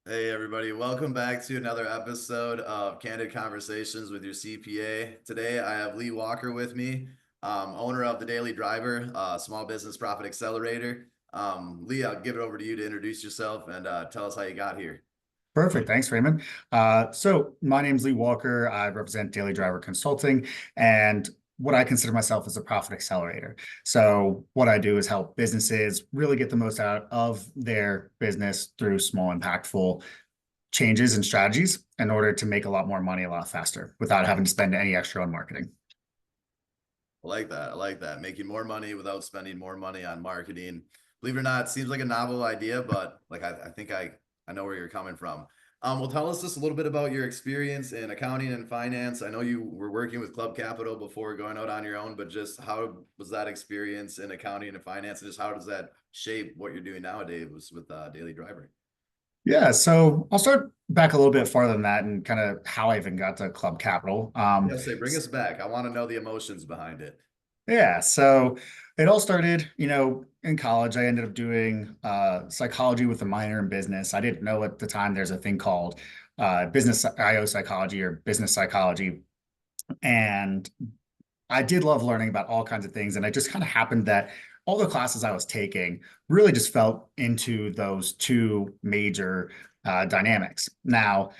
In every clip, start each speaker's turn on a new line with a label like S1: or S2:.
S1: Hey everybody, welcome back to another episode of Candid Conversations with your CPA. Today I have Lee Walker with me, owner of the Daily Driver, small business profit accelerator. Lee, I'll give it over to you to introduce yourself and tell us how you got here.
S2: Perfect. Thanks, Raymond. So my name's Lee Walker. I represent Daily Driver Consulting, and what I consider myself as a profit accelerator. So what I do is help businesses really get the most out of their business through small, impactful changes and strategies in order to make a lot more money a lot faster without having to spend any extra on marketing.
S1: I like that. I like that. Making more money without spending more money on marketing. Believe it or not, it seems like a novel idea, but I think I know where you're coming from. Well, tell us just a little bit about your experience in accounting and finance. I know you were working with Club Capital before going out on your own, but just how was that experience in accounting and finance, and just how does that shape what you're doing nowadays with Daily Driver?
S2: Yeah, so I'll start back a little bit farther than that and kind of how I even got to Club Capital.
S1: Yeah, say bring us back. I want to know the emotions behind it.
S2: Yeah, so it all started, in college. I ended up doing psychology with a minor in business. I didn't know at the time there's a thing called business IO psychology or business psychology. And I did love learning about all kinds of things. And it just kind of happened that all the classes I was taking really just fell into those two major dynamics. Now,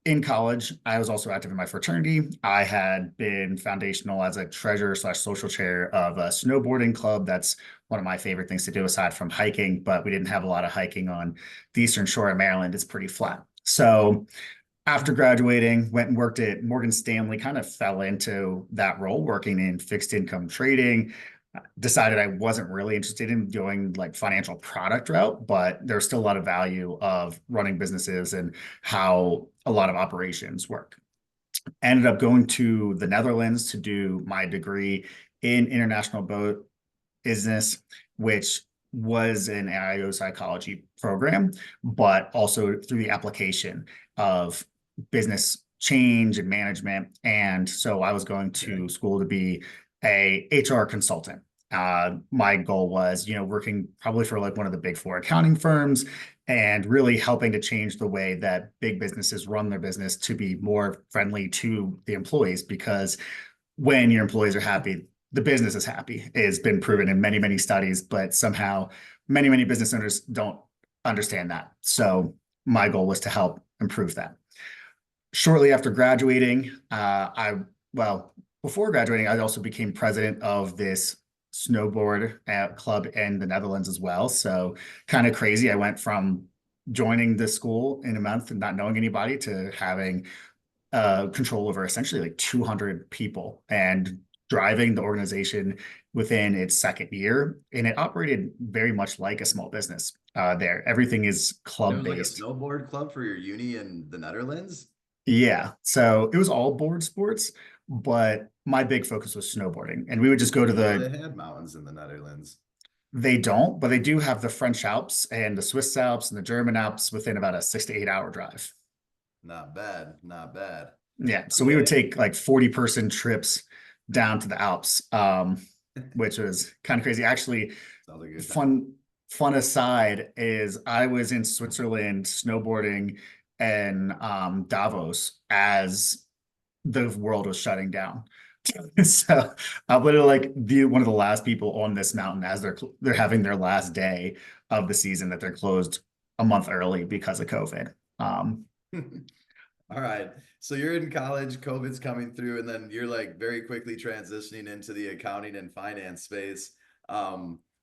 S2: in college, I was also active in my fraternity. I had been foundational as a treasurer slash social chair of a snowboarding club. That's one of my favorite things to do aside from hiking, but we didn't have a lot of hiking on the Eastern Shore of Maryland. It's pretty flat. So after graduating, went and worked at Morgan Stanley, kind of fell into that role, working in fixed income trading. Decided I wasn't really interested in doing like financial product route, but there's still a lot of value of running businesses and how a lot of operations work. Ended up going to the Netherlands to do my degree in international boat business, which was an AIO psychology program, but also through the application of business change and management. And so I was going
S1: Okay.
S2: to school to be a HR consultant. My goal was, working probably for like one of the big four accounting firms and really helping to change the way that big businesses run their business to be more friendly to the employees. Because when your employees are happy, the business is happy. It's been proven in many, many studies, but somehow many, many business owners don't understand that. So my goal was to help improve that. Shortly after graduating, well, before graduating, I also became president of this snowboard club in the Netherlands as well. So kind of crazy. I went from joining the school in a month and not knowing anybody to having control over essentially like 200 people and driving the organization within its second year. And it operated very much like a small business there. Everything is
S1: And it
S2: club
S1: was like a
S2: based.
S1: snowboard club for your uni in the Netherlands.
S2: Yeah. So it was all board sports, but my big focus was snowboarding. And we would just go to
S1: Didn't know they
S2: the,
S1: had mountains in the Netherlands.
S2: they don't, but they do have the French Alps and the Swiss Alps and the German Alps within about a 6 to 8 hour drive.
S1: Not bad, not bad.
S2: Yeah. So we would
S1: Okay.
S2: take like 40-person trips down to the Alps, which was kind of crazy. Actually,
S1: Sounds like a good time.
S2: fun aside is I was in Switzerland snowboarding and Davos as the world was shutting down. So I'm literally like one of the last people on this mountain as they're having their last day of the season that they're closed a month early because of COVID.
S1: All right. So you're in college, COVID's coming through, and then you're like very quickly transitioning into the accounting and finance space.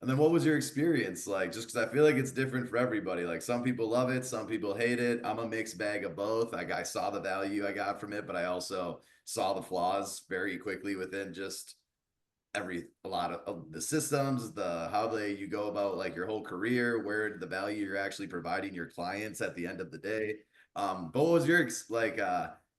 S1: And then what was your experience like? Just because I feel like it's different for everybody. Like some people love it, some people hate it. I'm a mixed bag of both. Like I saw the value I got from it, but I also saw the flaws very quickly within just a lot of the systems, the how they you go about like your whole career, where the value you're actually providing your clients at the end of the day. But what was your like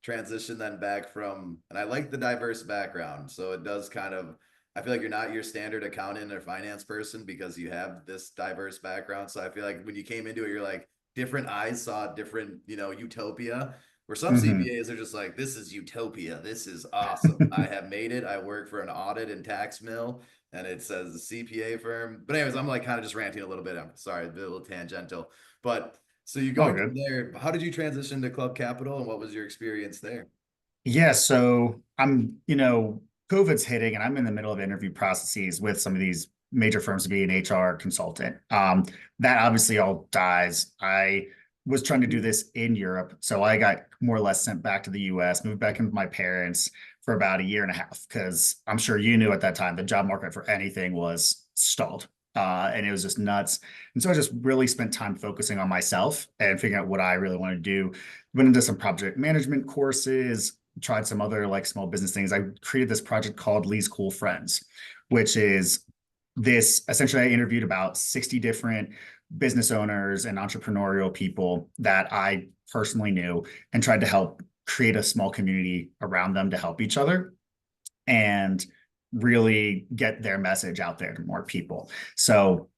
S1: transition then back from, and I like the diverse background, so it does kind of, I feel like you're not your standard accountant or finance person because you have this diverse background. So I feel like when you came into it, you're like different eyes saw different, utopia. Where some
S2: Mhm.
S1: CPAs are just like, this is utopia. This is awesome. I have made it. I work for an audit and tax mill, and it says the CPA firm. But anyways, I'm like kind of just ranting a little bit. I'm sorry, a little tangential. But So you're
S2: All
S1: going from
S2: good.
S1: there. How did you transition to Club Capital and what was your experience there?
S2: Yeah, so COVID's hitting and I'm in the middle of interview processes with some of these major firms to be an HR consultant. That obviously all dies. I was trying to do this in Europe, so I got more or less sent back to the US, moved back in with my parents for about a year and a half, because I'm sure you knew at that time the job market for anything was stalled. And it was just nuts. And so I just really spent time focusing on myself and figuring out what I really want to do. Went into some project management courses, tried some other like small business things. I created this project called Lee's Cool Friends, which is this essentially I interviewed about 60 different business owners and entrepreneurial people that I personally knew and tried to help create a small community around them to help each other and really get their message out there to more people. So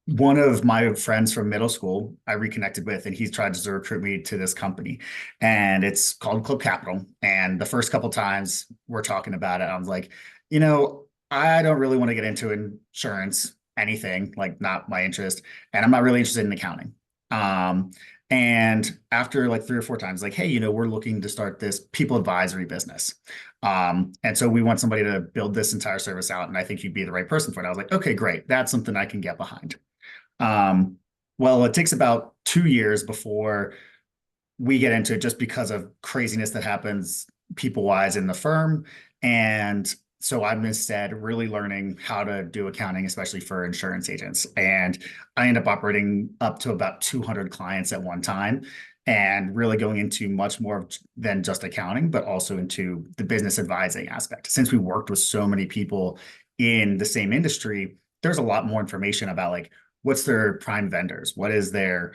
S2: one of my friends from middle school I reconnected with, and he's tried to recruit me to this company, and it's called Club Capital. And the first couple times we're talking about it, I was like, I don't really want to get into insurance, anything like not my interest, and I'm not really interested in accounting. Um, and after like three or four times, like, hey, we're looking to start this people advisory business. And so we want somebody to build this entire service out, and I think you'd be the right person for it. I was like, okay, great. That's something I can get behind. Um, well, it takes about 2 years before we get into it just because of craziness that happens people wise in the firm. And so I'm instead really learning how to do accounting, especially for insurance agents. And I end up operating up to about 200 clients at one time and really going into much more than just accounting, but also into the business advising aspect. Since we worked with so many people in the same industry, there's a lot more information about like what's their prime vendors, what is their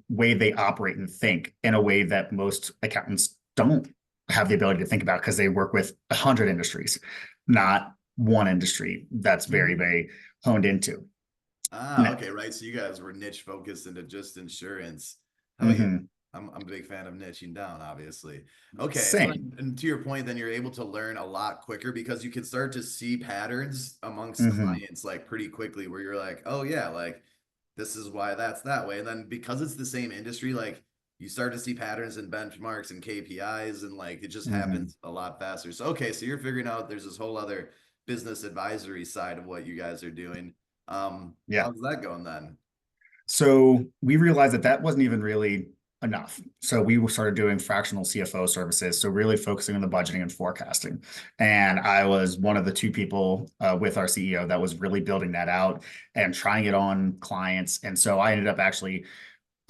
S2: way they operate and think in a way that most accountants don't have the ability to think about because they work with 100 industries, not one industry that's very,
S1: Mhm.
S2: very honed into.
S1: Ah,
S2: No.
S1: okay, right. So you guys were niche focused into just insurance. How about you?
S2: Mm-hmm.
S1: I'm a big fan of niching down, obviously. Okay, so
S2: Same.
S1: and to your point, then you're able to learn a lot quicker because you can start to see patterns amongst
S2: Mm-hmm.
S1: clients like pretty quickly where you're like, oh yeah, like this is why that's that way. And then because it's the same industry, like you start to see patterns and benchmarks and KPIs and like it just
S2: Mm-hmm.
S1: happens a lot faster. So okay, so you're figuring out there's this whole other business advisory side of what you guys are doing.
S2: Yeah.
S1: How's that going then?
S2: So we realized that that wasn't even really enough. So we started doing fractional CFO services. So really focusing on the budgeting and forecasting. And I was one of the two people with our CEO that was really building that out and trying it on clients. And so I ended up actually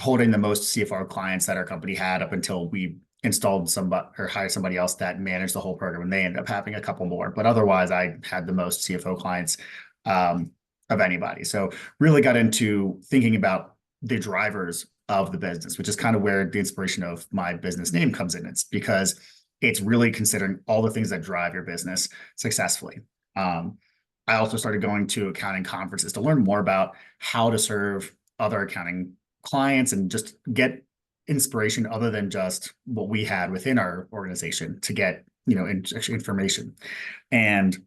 S2: holding the most CFO clients that our company had up until we installed somebody or hired somebody else that managed the whole program, and they ended up having a couple more. But otherwise, I had the most CFO clients um, of anybody. So really got into thinking about the drivers of the business, which is kind of where the inspiration of my business name comes in. It's because it's really considering all the things that drive your business successfully. Um, I also started going to accounting conferences to learn more about how to serve other accounting clients and just get inspiration other than just what we had within our organization to get information. And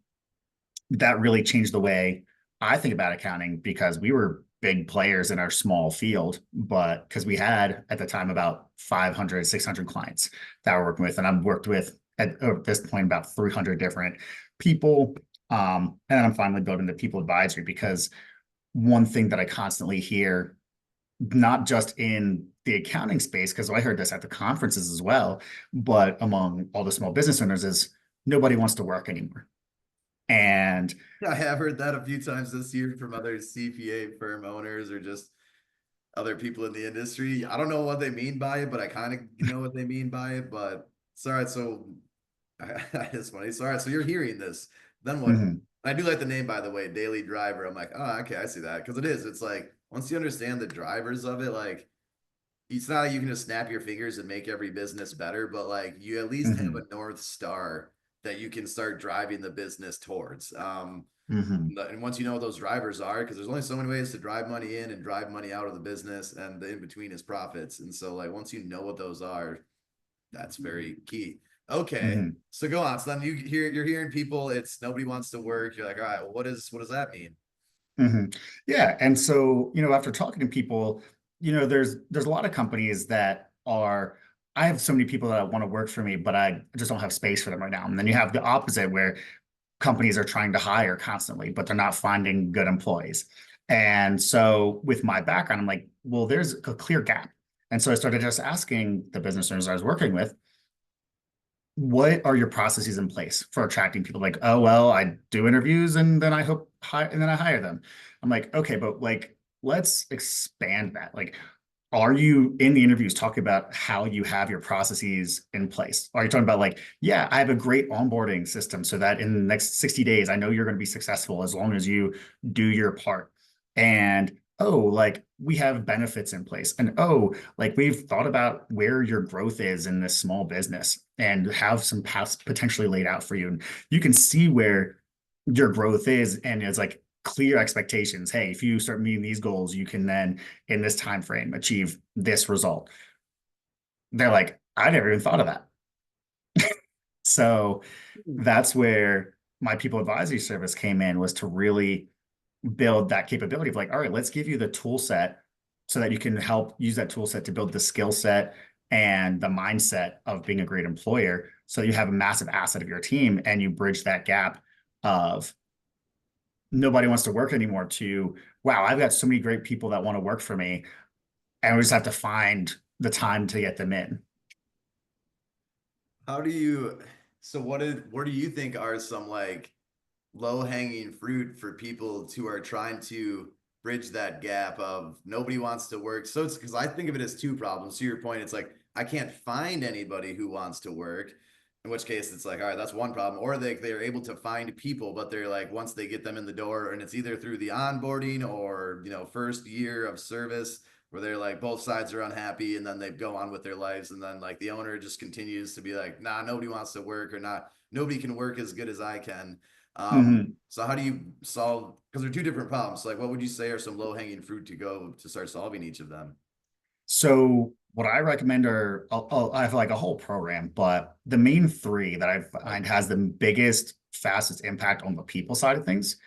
S2: that really changed the way I think about accounting, because we were big players in our small field, but because we had at the time about 500, 600 clients that we're working with. And I've worked with at this point about 300 different people. And I'm finally building the people advisory, because one thing that I constantly hear, not just in the accounting space, because I heard this at the conferences as well, but among all the small business owners, is nobody wants to work anymore. And
S1: I have heard that a few times this year from other CPA firm owners or just other people in the industry. I don't know what they mean by it, but I kind of know what they mean by it. But sorry, so it's funny. Sorry, so you're hearing this. Then what?
S2: mhm,
S1: I do like the name, by the way, Daily Driver. I'm like, oh, okay, I see that because it is. It's like once you understand the drivers of it, like it's not like you can just snap your fingers and make every business better, but like you at least have
S2: mhm,
S1: a North Star that you can start driving the business towards.
S2: mhm,
S1: And once you know what those drivers are, because there's only so many ways to drive money in and drive money out of the business, and the in between is profits. And so, like, once you know what those are, that's very key. Okay,
S2: mhm,
S1: so go on. So then you're hearing people. It's nobody wants to work. You're like, all right, well, what does that mean?
S2: mhm. Yeah. And so, after talking to people, there's a lot of companies that are, I have so many people that want to work for me, but I just don't have space for them right now. And then you have the opposite where companies are trying to hire constantly, but they're not finding good employees. And so with my background, I'm like, well, there's a clear gap. And so I started just asking the business owners I was working with, what are your processes in place for attracting people? Like, oh, well, I do interviews and then and then I hire them. I'm like, okay, but like, let's expand that. Like, are you in the interviews talking about how you have your processes in place? Are you talking about like, yeah, I have a great onboarding system so that in the next 60 days, I know you're going to be successful as long as you do your part. And oh, like we have benefits in place. And oh, like we've thought about where your growth is in this small business and have some paths potentially laid out for you. And you can see where your growth is. And it's like clear expectations. Hey, if you start meeting these goals, you can then in this time frame achieve this result. They're like, I never even thought of that. So that's where my people advisory service came in, was to really build that capability of like, all right, let's give you the tool set so that you can help use that tool set to build the skill set and the mindset of being a great employer, so you have a massive asset of your team and you bridge that gap of nobody wants to work anymore to, wow, I've got so many great people that want to work for me, and we just have to find the time to get them in.
S1: How do you, so what do you think are some like low hanging fruit for people who are trying to bridge that gap of nobody wants to work? So it's because I think of it as two problems. To your point, it's like I can't find anybody who wants to work. In which case, it's like, all right, that's one problem. Or they're able to find people, but they're like, once they get them in the door, and it's either through the onboarding or first year of service, where they're like both sides are unhappy, and then they go on with their lives, and then like the owner just continues to be like, nah, nobody wants to work, or not, nobody can work as good as I can.
S2: Mhm.
S1: So how do you solve, because they're two different problems. So like what would you say are some low hanging fruit to go to start solving each of them?
S2: So what I recommend are, I have like a whole program, but the main three that I
S1: Right.
S2: find has the biggest, fastest impact on the people side of things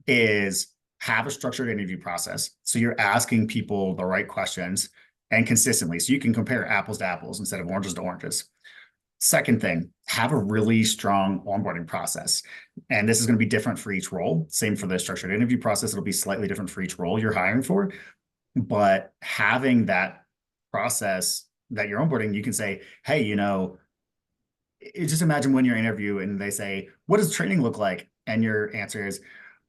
S2: is have a structured interview process. So you're asking people the right questions and consistently, so you can compare apples to apples instead of oranges to oranges. Second thing, have a really strong onboarding process. And this is going to be different for each role. Same for the structured interview process. It'll be slightly different for each role you're hiring for. But having that process that you're onboarding, you can say, hey, just imagine when you're interviewing and they say, what does training look like? And your answer is,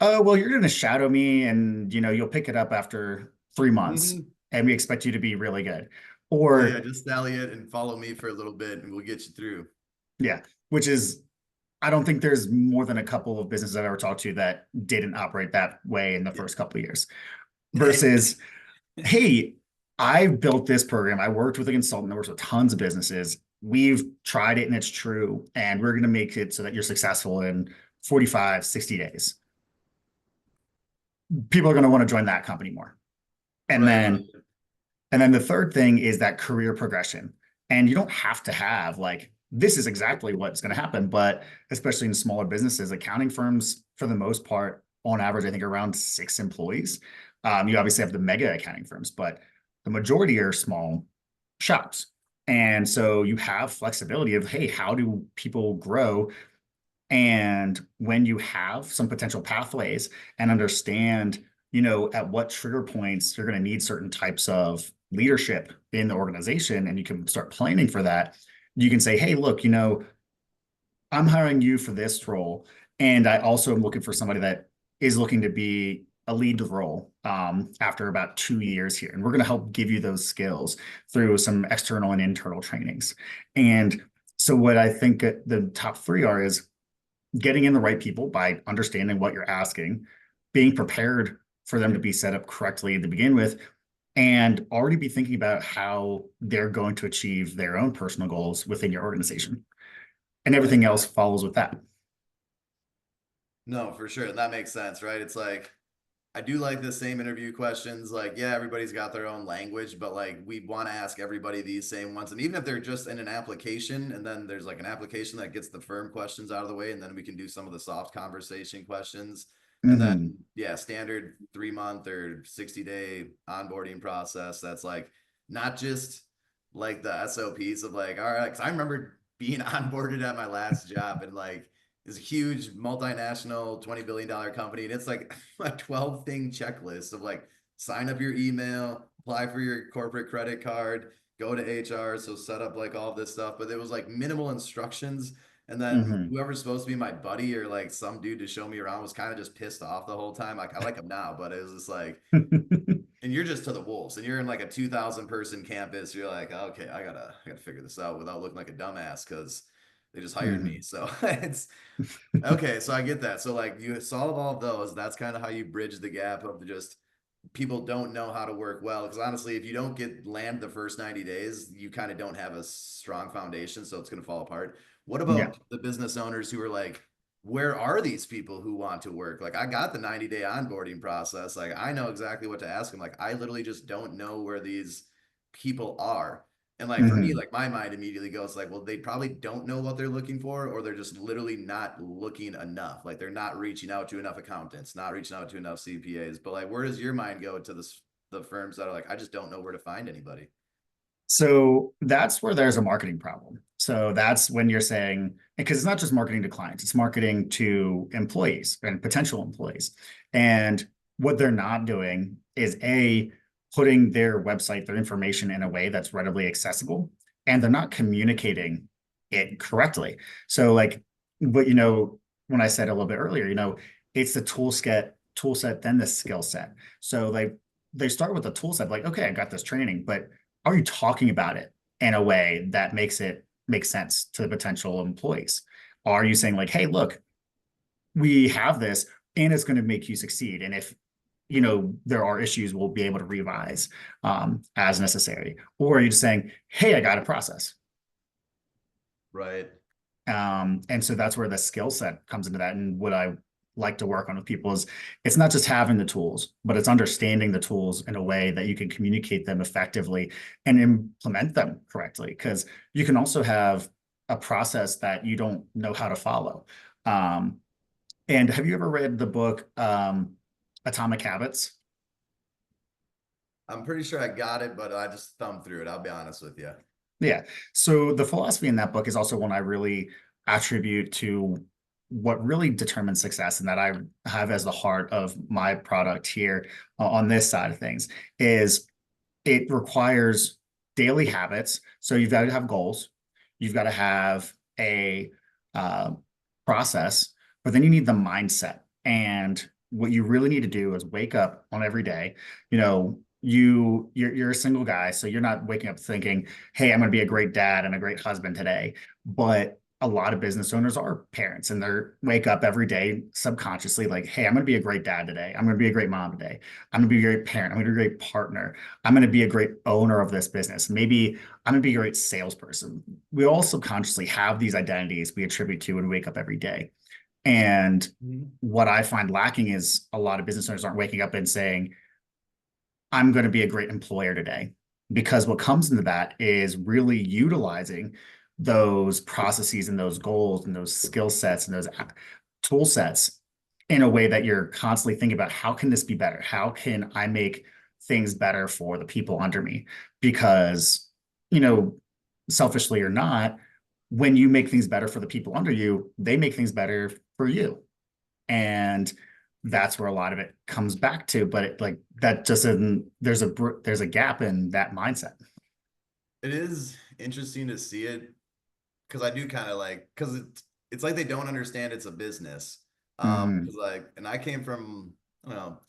S2: oh, well, you're going to shadow me and, you'll pick it up after 3 months
S1: Mm-hmm.
S2: and we expect you to be really good.
S1: Oh yeah,
S2: Or,
S1: just sally it and follow me for a little bit, and we'll get you through.
S2: yeah, which is, I don't think there's more than a couple of businesses I've ever talked to that didn't operate that way in the
S1: Yeah.
S2: first couple of years versus, hey, I've built this program. I worked with a consultant that works with tons of businesses. We've tried it and it's true. And we're going to make it so that you're successful in 45, 60 days. People are going to want to join that company more. And
S1: Right.
S2: then, and then the third thing is that career progression. And you don't have to have like, this is exactly what's going to happen. But especially in smaller businesses, accounting firms, for the most part, on average, I think around 6 employees. You obviously have the mega accounting firms, but the majority are small shops. And so you have flexibility of, hey, how do people grow? And when you have some potential pathways and understand, at what trigger points you're going to need certain types of leadership in the organization, and you can start planning for that, you can say, hey, look, I'm hiring you for this role. And I also am looking for somebody that is looking to be a lead role after about 2 years here. And we're going to help give you those skills through some external and internal trainings. And so what I think the top three are is getting in the right people by understanding what you're asking, being prepared for them to be set up correctly to begin with, and already be thinking about how they're going to achieve their own personal goals within your organization. And
S1: Right.
S2: everything else follows with that.
S1: No, for sure. And that makes sense, right? It's like I do like the same interview questions. Like, yeah, everybody's got their own language, but like we want to ask everybody these same ones. And even if they're just in an application, and then there's like an application that gets the firm questions out of the way, and then we can do some of the soft conversation questions. And then,
S2: Hmm.
S1: yeah, standard 3 month or 60-day onboarding process. That's like not just like the SOPs of like, all right, because I remember being onboarded at my last job and like this huge multinational $20 billion company. And it's like a 12 thing checklist of like sign up your email, apply for your corporate credit card, go to HR. So set up like all this stuff. But it was like minimal instructions. And then
S2: Hmm.
S1: whoever's supposed to be my buddy or like some dude to show me around was kind of just pissed off the whole time. Like I like him now, but it was just like, and you're just to the wolves, and you're in like a 2,000 person campus. You're like, okay, I gotta figure this out without looking like a dumbass because they just hired me.
S2: Hmm.
S1: So it's okay. So I get that. So like you solve all of those. That's kind of how you bridge the gap of just people don't know how to work well. Because honestly, if you don't get land the first 90 days, you kind of don't have a strong foundation. So it's going to fall apart. What
S2: Yeah.
S1: about the business owners who are like, where are these people who want to work? Like, I got the 90-day onboarding process. Like, I know exactly what to ask them. Like, I literally just don't know where these people are. And like for me,
S2: Hmm.
S1: like my mind immediately goes like, well, they probably don't know what they're looking for, or they're just literally not looking enough. Like they're not reaching out to enough accountants, not reaching out to enough CPAs. But like, where does your mind go to the firms that are like, I just don't know where to find anybody?
S2: So that's where there's a marketing problem. So that's when you're saying, because it's not just marketing to clients, it's marketing to employees and potential employees. And what they're not doing is putting their website, their information in a way that's readily accessible, and they're not communicating it correctly. So like, but when I said a little bit earlier, it's the tool set, then the skill set. So like they start with the tool set, like, okay, I got this training, but are you talking about it in a way that makes it make sense to the potential employees? Are you saying like, hey, look, we have this and it's going to make you succeed. And if there are issues, we'll be able to revise as necessary. Or are you just saying, hey, I got a process?
S1: Right.
S2: And so that's where the skill set comes into that. And what I like to work on with people is it's not just having the tools, but it's understanding the tools in a way that you can communicate them effectively and implement them correctly. Because you can also have a process that you don't know how to follow. Um, and have you ever read the book Atomic Habits?
S1: I'm pretty sure I got it, but I just thumbed through it. I'll be honest with you.
S2: Yeah. So the philosophy in that book is also one I really attribute to what really determines success and that I have as the heart of my product here on this side of things is it requires daily habits. So you've got to have goals. You've got to have a uh, process, but then you need the mindset. And what you really need to do is wake up on every day. You're a single guy, so you're not waking up thinking, "Hey, I'm going to be a great dad and a great husband today." But a lot of business owners are parents, and they wake up every day subconsciously like, "Hey, I'm going to be a great dad today. I'm going to be a great mom today. I'm going to be a great parent. I'm going to be a great partner. I'm going to be a great owner of this business. Maybe I'm going to be a great salesperson." We all subconsciously have these identities we attribute to and wake up every day. And
S1: Mhm.
S2: what I find lacking is a lot of business owners aren't waking up and saying, I'm going to be a great employer today. Because what comes into that is really utilizing those processes and those goals and those skill sets and those tool sets in a way that you're constantly thinking about how can this be better? How can I make things better for the people under me? Because, you know, selfishly or not, when you make things better for the people under you, they make things better for you. And that's where a lot of it comes back to. But like that just isn't, there's a gap in that mindset.
S1: It is interesting to see it because I do kind of like because it's like they don't understand it's a business.
S2: Hmm.
S1: Because like, and I came from I don't know,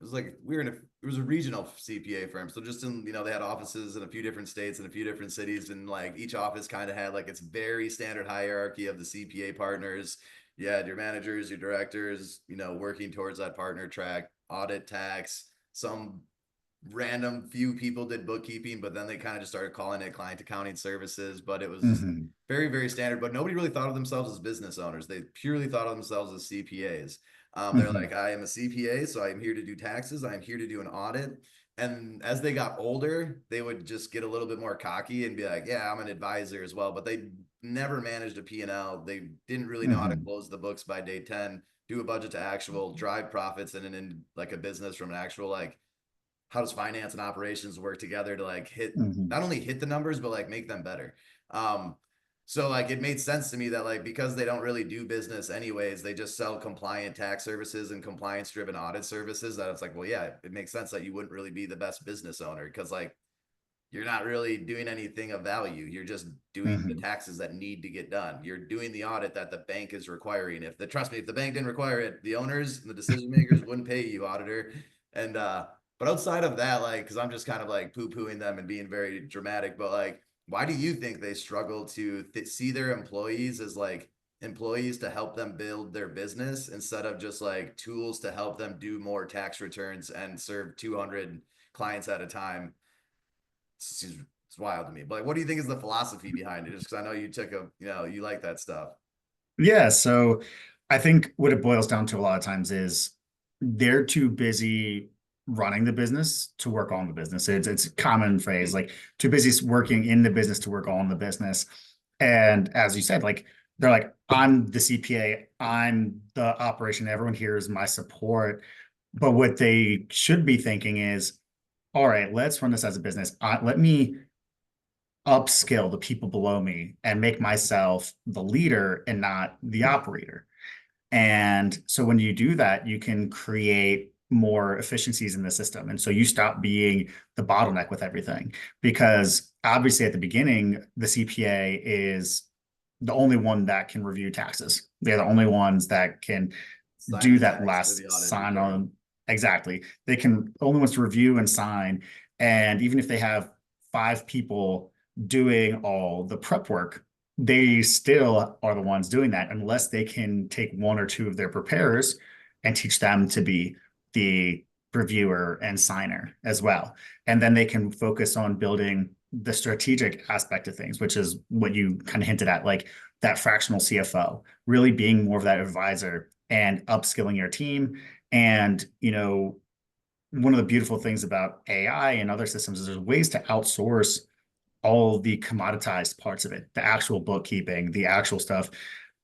S1: it was like we were in a it was a regional CPA firm, so just in they had offices in a few different states and a few different cities, and like each office kind of had like its very standard hierarchy of the CPA partners. You had your managers, your directors, working towards that partner track, audit, tax, some random few people did bookkeeping, but then they kind of just started calling it client accounting services. But it was just
S2: Hmm.
S1: very, very standard. But nobody really thought of themselves as business owners. They purely thought of themselves as CPAs. They're
S2: Hmm.
S1: like, I am a CPA, so I'm here to do taxes. I'm here to do an audit. And as they got older, they would just get a little bit more cocky and be like, yeah, I'm an advisor as well. But they never managed a P&L. They didn't really know how to
S2: Hmm.
S1: close the books by day 10. do a budget to actual, drive profits in like a business from an actual like how does finance and operations work together to like hit
S2: Mhm.
S1: not only hit the numbers but like make them better. Um, so like it made sense to me that like because they don't really do business anyways, they just sell compliant tax services and compliance driven audit services. That it's like, well, yeah, it makes sense that you wouldn't really be the best business owner because like you're not really doing anything of value. You're just doing the
S2: Mhm.
S1: taxes that need to get done. You're doing the audit that the bank is requiring. If the trust me, if the bank didn't require it, the owners and the decision makers wouldn't pay you, auditor. And but outside of that, like, because I'm just kind of like poo-pooing them and being very dramatic, but like, why do you think they struggle to see their employees as like employees to help them build their business instead of just like tools to help them do more tax returns and serve 200 clients at a time? It's wild to me. But like, what do you think is the philosophy behind it? Just because I know you took a, you like that stuff.
S2: Yeah, so I think what it boils down to a lot of times is they're too busy running the business to work on the business. It's a common phrase,
S1: Hmm.
S2: like too busy working in the business to work on the business. And as you said, like they're like, I'm the CPA, I'm the operation, everyone here is my support. But what they should be thinking is, all right, let's run this as a business. Let me upskill the people below me and make myself the leader and not the operator. And so when you do that, you can create more efficiencies in the system. And so you stop being the bottleneck with everything. Because obviously at the beginning, the CPA is the only one that can review taxes. They're the only ones that can
S1: Sign
S2: do
S1: the
S2: that
S1: checks for the
S2: last
S1: audit
S2: sign
S1: return.
S2: on. Exactly. They can only wants to review and sign. And even if they have five people doing all the prep work, they still are the ones doing that unless they can take one or two of their preparers and teach them to be the reviewer and signer as well. And then they can focus on building the strategic aspect of things, which is what you kind of hinted at, like that fractional CFO, really being more of that advisor and upskilling your team. And, one of the beautiful things about AI and other systems is there's ways to outsource all the commoditized parts of it, the actual bookkeeping, the actual stuff,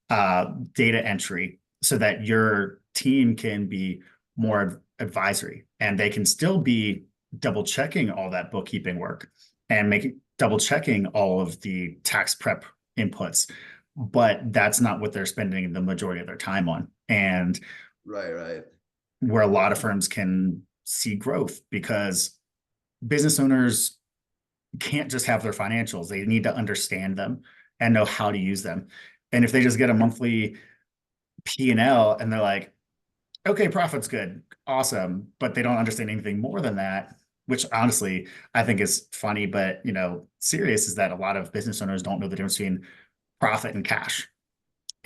S2: data entry, so that your team can be more advisory and they can still be double checking all that bookkeeping work and making double checking all of the tax prep inputs. But that's not what they're spending the majority of their time on. And
S1: Right, right.
S2: where a lot of firms can see growth because business owners can't just have their financials. They need to understand them and know how to use them. And if they just get a monthly P&L and they're like, okay, profit's good, awesome, but they don't understand anything more than that, which honestly I think is funny, but serious is that a lot of business owners don't know the difference between profit and cash.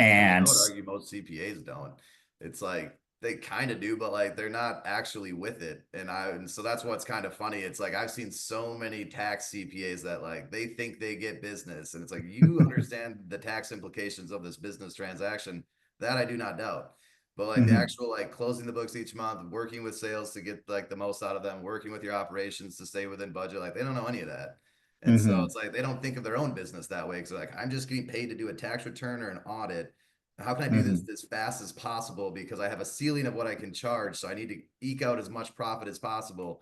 S1: I mean, I
S2: And
S1: would argue most CPAs don't. It's like they kind of do, but like they're not actually with it. And so that's what's kind of funny. It's like I've seen so many tax CPAs that like they think they get business, and it's like you understand the tax implications of this business transaction. That I do not doubt. But like the
S2: Mhm,
S1: actual like closing the books each month, working with sales to get like the most out of them, working with your operations to stay within budget, like they don't know any of that. And so
S2: mhm,
S1: it's like they don't think of their own business that way because they're like, I'm just getting paid to do a tax return or an audit. How can I do this
S2: mhm,
S1: as fast as possible? Because I have a ceiling of what I can charge. So I need to eke out as much profit as possible.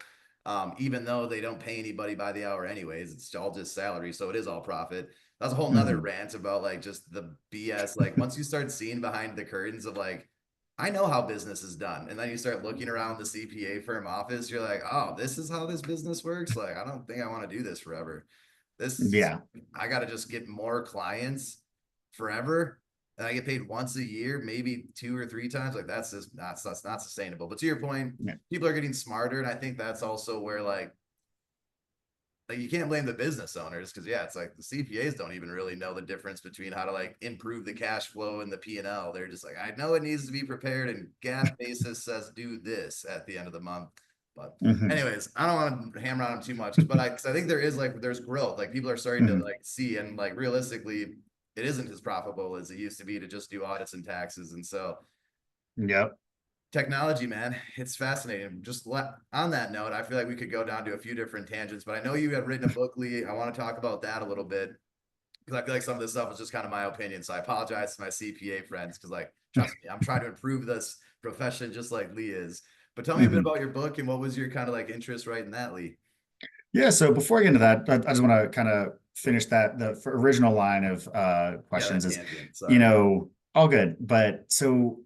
S1: Even though they don't pay anybody by the hour anyways, it's all just salary. So it is all profit. That's a whole nother
S2: mhm.
S1: rant about like just the BS. Like once you start seeing behind the curtains of like, I know how business is done. And then you start looking around the CPA firm office, you're like, oh, this is how this business works. Like, I don't think I want to do this forever. This,
S2: Yeah.
S1: I got to just get more clients forever. And I get paid once a year, maybe two or three times. Like that's not sustainable. But to your point,
S2: Yeah.
S1: people are getting smarter. And I think that's also where like you can't blame the business owners because yeah, it's like the CPAs don't even really know the difference between how to like improve the cash flow and the P&L. They're just like, I know it needs to be prepared and GAAP basis says do this at the end of the month. But
S2: Mhm,
S1: anyways, I don't want to hammer on them too much, but cause I think there is like there's growth. Like people are starting to
S2: mhm.
S1: like see and like realistically, it isn't as profitable as it used to be to just do audits and taxes. And so
S2: Yep.
S1: technology, man, it's fascinating. On that note, I feel like we could go down to a few different tangents, but I know you have written a book, Lee. I want to talk about that a little bit because I feel like some of this stuff is just kind of my opinion. So I apologize to my CPA friends because like trust me, I'm trying to improve this profession just like Lee is. But tell me a bit
S2: Mhm.
S1: about your book and what was your kind of like interest right in that, Lee?
S2: Yeah, so before I get into that, I just want to kind of finish that. The original line of
S1: Yeah,
S2: questions
S1: that
S2: is,
S1: tangent. Sorry.
S2: all good. But so,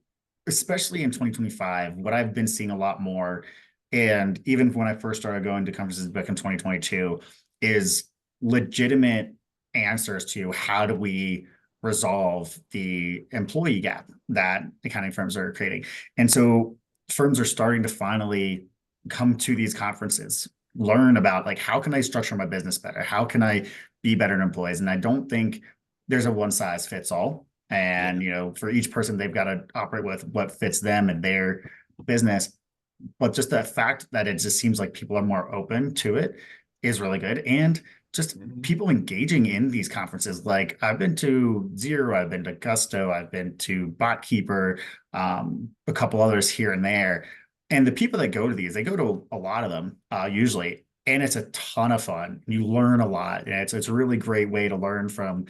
S2: especially in 2025, what I've been seeing a lot more, and even when I first started going to conferences back in 2022, is legitimate answers to how do we resolve the employee gap that accounting firms are creating. And so firms are starting to finally come to these conferences, learn about like how can I structure my business better? How can I be better in employees? And I don't think there's a one size fits all.
S1: Yeah.
S2: And for each person, they've got to operate with what fits them and their business. But just the fact that it just seems like people are more open to it is really good. And just
S1: Mhm.
S2: people engaging in these conferences. Like I've been to Zero, I've been to Gusto, I've been to BotKeeper, a couple others here and there. And the people that go to these, they go to a lot of them usually, and it's a ton of fun. You learn a lot, and it's a really great way to learn from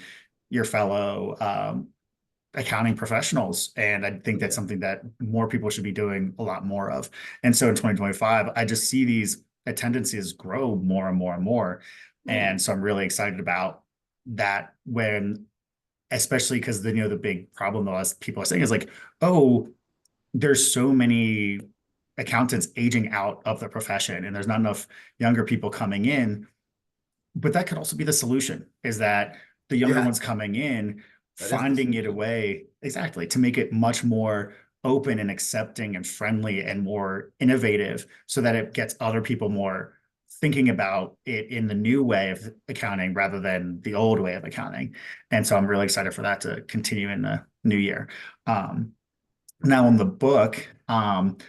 S2: your fellow accounting professionals. And I think
S1: Oh,
S2: that's
S1: yeah.
S2: something that more people should be doing a lot more of. And so in 2025, I just see these attendances grow more and more and more. And so I'm really excited about that when, especially because the big problem that people are saying is like, oh, there's so many accountants aging out of the profession and there's not enough younger people coming in. But that could also be the solution, is that the younger
S1: Yeah,
S2: ones coming in,
S1: that is the
S2: finding it a
S1: solution.
S2: way exactly to make it much more open and accepting and friendly and more innovative so that it gets other people more thinking about it in the new way of accounting rather than the old way of accounting. And so I'm really excited for that to continue in the new year. Um, Now in the book,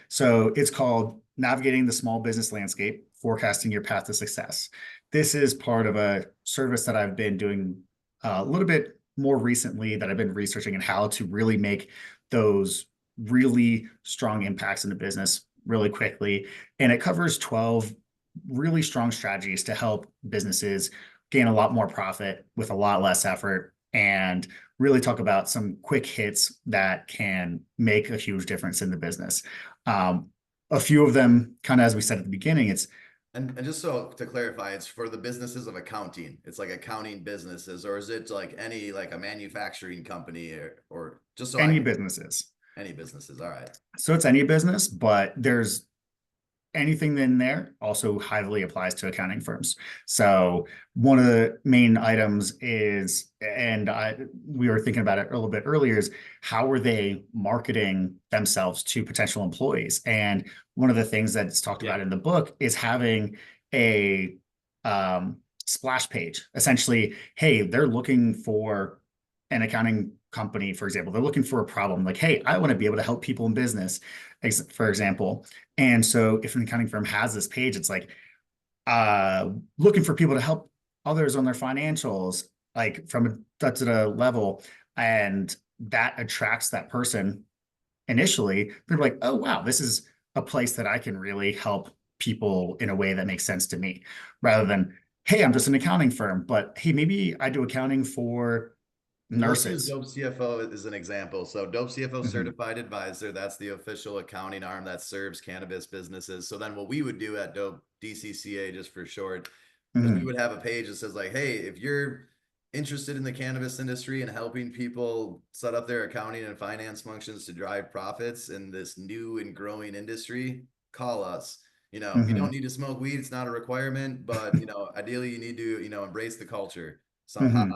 S2: so it's called Navigating the Small Business Landscape, Forecasting Your Path to Success. This is part of a service that I've been doing a little bit more recently that I've been researching and how to really make those really strong impacts in the business really quickly. And it covers 12 really strong strategies to help businesses gain a lot more profit with a lot less effort and really talk about some quick hits that can make a huge difference in the business. Um, a few of them, kind of as we said at the beginning, it's
S1: And just so to clarify, it's for the businesses of accounting. It's like accounting businesses, or is it like any like a manufacturing company or just so I
S2: any
S1: can
S2: businesses.
S1: any businesses. All right.
S2: So it's any business, but there's anything in there also highly applies to accounting firms. So one of the main items is, and we were thinking about it a little bit earlier, is how are they marketing themselves to potential employees? And one of the things that's talked
S1: Yeah.
S2: about in the book is having a splash page. Essentially, hey, they're looking for an accounting company, for example. They're looking for a problem. Like, hey, I want to be able to help people in business, for example. And so if an accounting firm has this page, it's like looking for people to help others on their financials, like from a da level. And that attracts that person initially. They're like, oh, wow, this is a place that I can really help people in a way that makes sense to me rather than, hey, I'm just an accounting firm, but hey, maybe I do accounting for
S1: So let's use
S2: nurses.
S1: Dope CFO as an example. So Dope CFO
S2: Mhm,
S1: certified advisor, that's the official accounting arm that serves cannabis businesses. So then what we would do at Dope DCCA, just for short, is we
S2: mhm,
S1: would have a page that says like, hey, if you're interested in the cannabis industry and helping people set up their accounting and finance functions to drive profits in this new and growing industry, call us. You don't
S2: mhm.
S1: need to smoke weed, it's not a requirement, but ideally you need to, embrace the culture somehow.
S2: Mhm.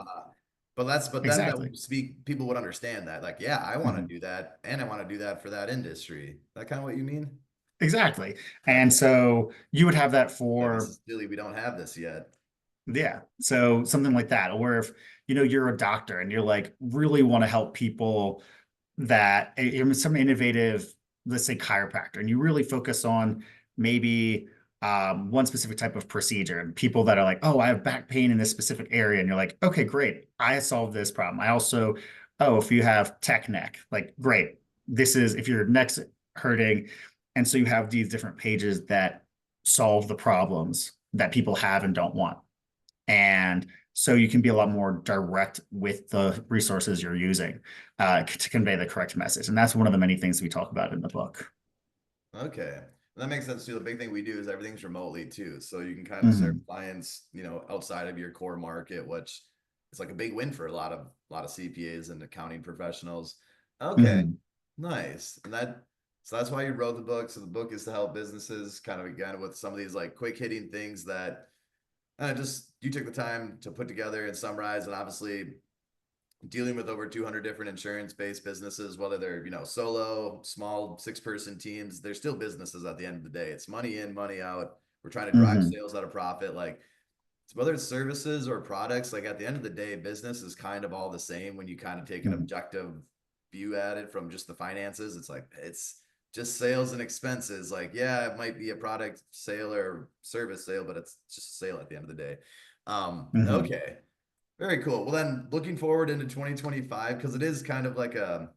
S1: But then that
S2: Exactly.
S1: would speak people would understand that. Like, yeah, I want to
S2: Mhm.
S1: do that, and I want to do that for that industry. That kind of what you mean?
S2: Exactly. And
S1: Okay.
S2: so you would have that
S1: Like, this
S2: for,
S1: is silly. We don't have this yet.
S2: yeah. So something like that. Or if, you're a doctor and you're like, really want to help people that some innovative, let's say chiropractor, and you really focus on maybe one specific type of procedure and people that are like, oh, I have back pain in this specific area. And you're like, okay, great. I solved this problem. I also, oh, if you have tech neck, like, great. This is if your neck's hurting. And so you have these different pages that solve the problems that people have and don't want. And so you can be a lot more direct with the resources you're using to convey the correct message. And that's one of the many things we talk about in the book.
S1: Okay. That makes sense too. The big thing we do is everything's remotely too. So you can kind of serve
S2: Hmm.
S1: clients, outside of your core market, which is like a big win for a lot of CPAs and accounting professionals. Okay.
S2: Hmm.
S1: Nice. So that's why you wrote the book. So the book is to help businesses kind of again with some of these like quick hitting things that just you took the time to put together and summarize. And obviously dealing with over 200 different insurance-based businesses, whether they're, solo, small, six-person teams, they're still businesses at the end of the day. It's money in, money out. We're trying to drive
S2: Hmm.
S1: sales at a profit. Like whether it's services or products, like at the end of the day, business is kind of all the same when you kind of take an
S2: Hmm.
S1: objective view at it from just the finances. It's like it's just sales and expenses. Like, yeah, it might be a product sale or service sale, but it's just a sale at the end of the day.
S2: Hmm.
S1: Okay. Very cool. Well, then looking forward into 2025, because it is kind of like I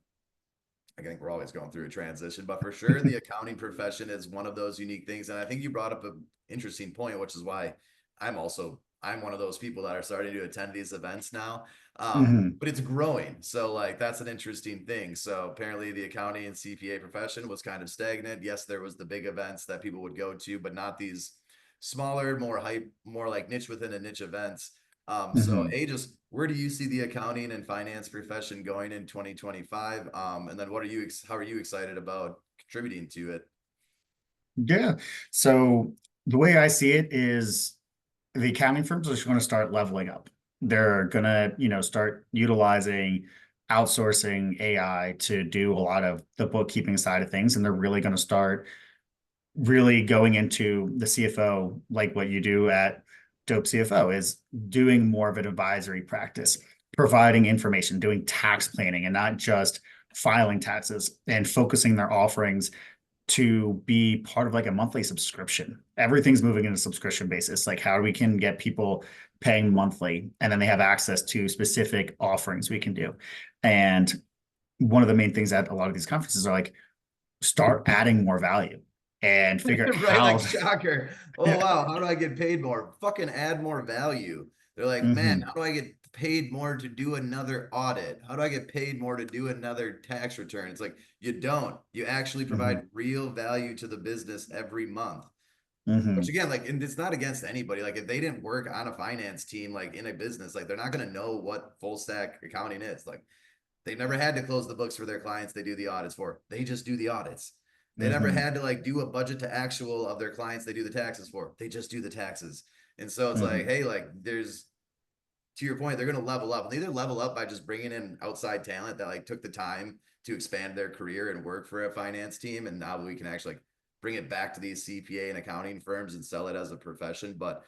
S1: think we're always going through a transition, but for sure the accounting profession is one of those unique things. And I think you brought up an interesting point, which is why I'm one of those people that are starting to attend these events now.
S2: Hmm.
S1: But it's growing. So like that's an interesting thing. So apparently the accounting and CPA profession was kind of stagnant. Yes, there was the big events that people would go to, but not these smaller, more hype, more like niche within a niche events. So
S2: Hmm.
S1: just where do you see the accounting and finance profession going in 2025? And then how are you excited about contributing to it?
S2: Yeah. So the way I see it is the accounting firms are just going to start leveling up. They're going to, start utilizing outsourcing AI to do a lot of the bookkeeping side of things. And they're really going to start really going into the CFO, like what you do at Dope CFO, is doing more of an advisory practice, providing information, doing tax planning, and not just filing taxes, and focusing their offerings to be part of like a monthly subscription. Everything's moving in a subscription basis, like how we can get people paying monthly and then they have access to specific offerings we can do. And one of the main things that a lot of these conferences are like, start adding more value and figure out
S1: Right? Like
S2: how.
S1: shocker. Oh
S2: Yeah.
S1: wow, how do I get paid more? Fucking add more value. They're like, man,
S2: Hmm.
S1: how do I get paid more to do another audit? How do I get paid more to do another tax return? It's like you don't. You actually provide
S2: Hmm.
S1: real value to the business every month. Which
S2: Hmm.
S1: again, like, and it's not against anybody. Like, if they didn't work on a finance team, like in a business, like they're not gonna know what full stack accounting is. Like, they never had to close the books for their clients they do the audits for. They just do the audits. They never
S2: Hmm.
S1: had to like do a budget to actual of their clients they do the taxes for. They just do the taxes. And so it's like,
S2: Hmm.
S1: hey, like there's to your point, they're going to level up. And they either level up by just bringing in outside talent that like took the time to expand their career and work for a finance team. And now we can actually like bring it back to these CPA and accounting firms and sell it as a profession. But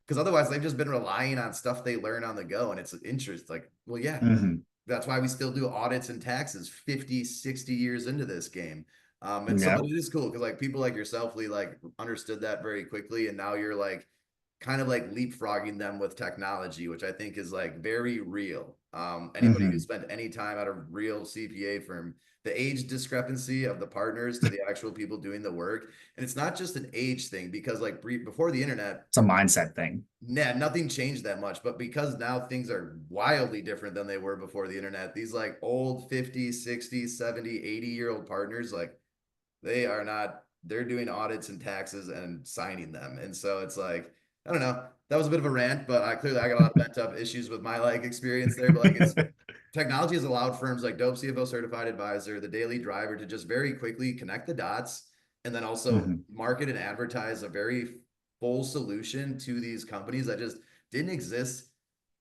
S1: because otherwise they've just been relying on stuff they learn on the go. And it's interest like, well, yeah,
S2: Hmm.
S1: that's why we still do audits and taxes 50, 60 years into this game. And so, but
S2: Yep.
S1: it is cool because like people like yourself, Lee, like understood that very quickly. And now you're like kind of like leapfrogging them with technology, which I think is like very real. Anybody who
S2: Hmm.
S1: spent any time at a real CPA firm, the age discrepancy of the partners to the actual people doing the work. And it's not just an age thing because like before the internet,
S2: It's a mindset thing.
S1: nah, nothing changed that much. But because now things are wildly different than they were before the internet, these like old 50, 60, 70, 80-year-old partners, like they are not, they're doing audits and taxes and signing them. And so it's like, I don't know. That was a bit of a rant, but I got a lot of pent up issues with my like experience there. But like it's technology has allowed firms like Dope CFO Certified Advisor, the Daily Driver to just very quickly connect the dots and then also
S2: Hmm.
S1: market and advertise a very full solution to these companies that just didn't exist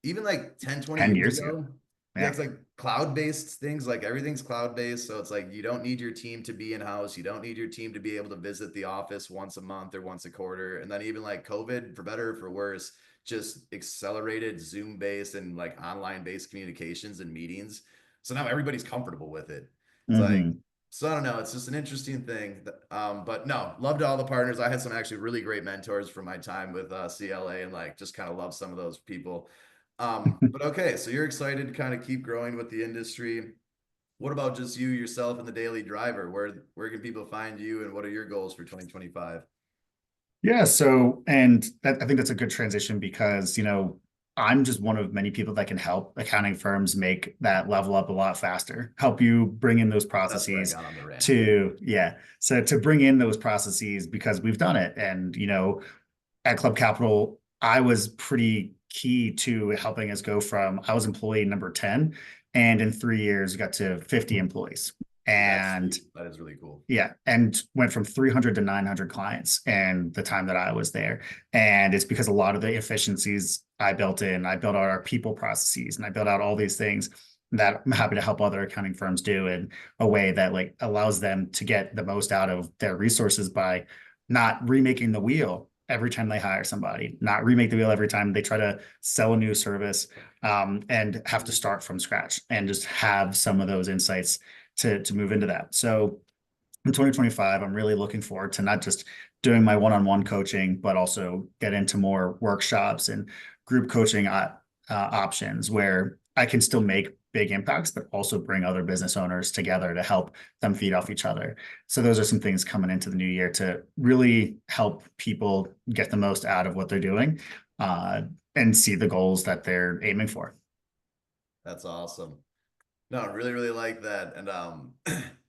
S1: even like 10, 20
S2: 10
S1: years
S2: years ago.
S1: ago. Yeah,
S2: Yeah.
S1: it's like cloud-based things, like everything's cloud-based. So it's like you don't need your team to be in-house. You don't need your team to be able to visit the office once a month or once a quarter. And then even like COVID, for better or for worse, just accelerated Zoom-based and like online-based communications and meetings. So now everybody's comfortable with it. It's like,
S2: Hmm.
S1: so I don't know. It's just an interesting thing. But no, loved all the partners. I had some actually really great mentors from my time with CLA and like just kind of love some of those people. But okay, so you're excited to kind of keep growing with the industry. What about just you yourself and the daily driver? Where can people find you and what are your goals for 2025?
S2: Yeah. So, and I think that's a good transition because, I'm just one of many people that can help accounting firms make that level up a lot faster, help you bring in those
S1: That's where I
S2: processes
S1: got on the rant.
S2: to, yeah. So to bring in those processes because we've done it. And, at Club Capital, I was pretty key to helping us go from, I was employee number 10, and in 3 years got to 50 employees.
S1: That's
S2: And
S1: sweet. That is really cool.
S2: yeah, and went from 300 to 900 clients in the time that I was there. And it's because a lot of the efficiencies I built in, I built out our people processes, and I built out all these things that I'm happy to help other accounting firms do in a way that like allows them to get the most out of their resources by not remaking the wheel every time they hire somebody, not remake the wheel every time they try to sell a new service, and have to start from scratch and just have some of those insights to move into that. So in 2025, I'm really looking forward to not just doing my one-on-one coaching, but also get into more workshops and group coaching options where I can still make big impacts, but also bring other business owners together to help them feed off each other. So those are some things coming into the new year to really help people get the most out of what they're doing, and see the goals that they're aiming for.
S1: That's awesome. No, I really, really like that. And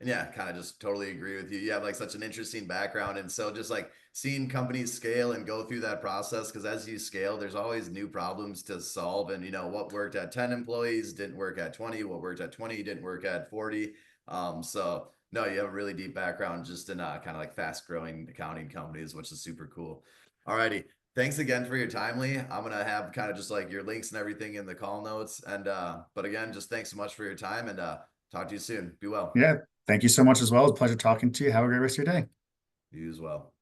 S1: yeah, kind of just totally agree with you. You have like such an interesting background. And so just like seeing companies scale and go through that process, because as you scale, there's always new problems to solve. And what worked at 10 employees didn't work at 20, what worked at 20 didn't work at 40. So no, you have a really deep background just in kind of like fast growing accounting companies, which is super cool. Alrighty. Thanks again for your time, Lee. I'm gonna have kind of just like your links and everything in the call notes. And but again, just thanks so much for your time and talk to you soon. Be well.
S2: Yeah. Thank you so much as well. It's a pleasure talking to you. Have a great rest of your day.
S1: You as well.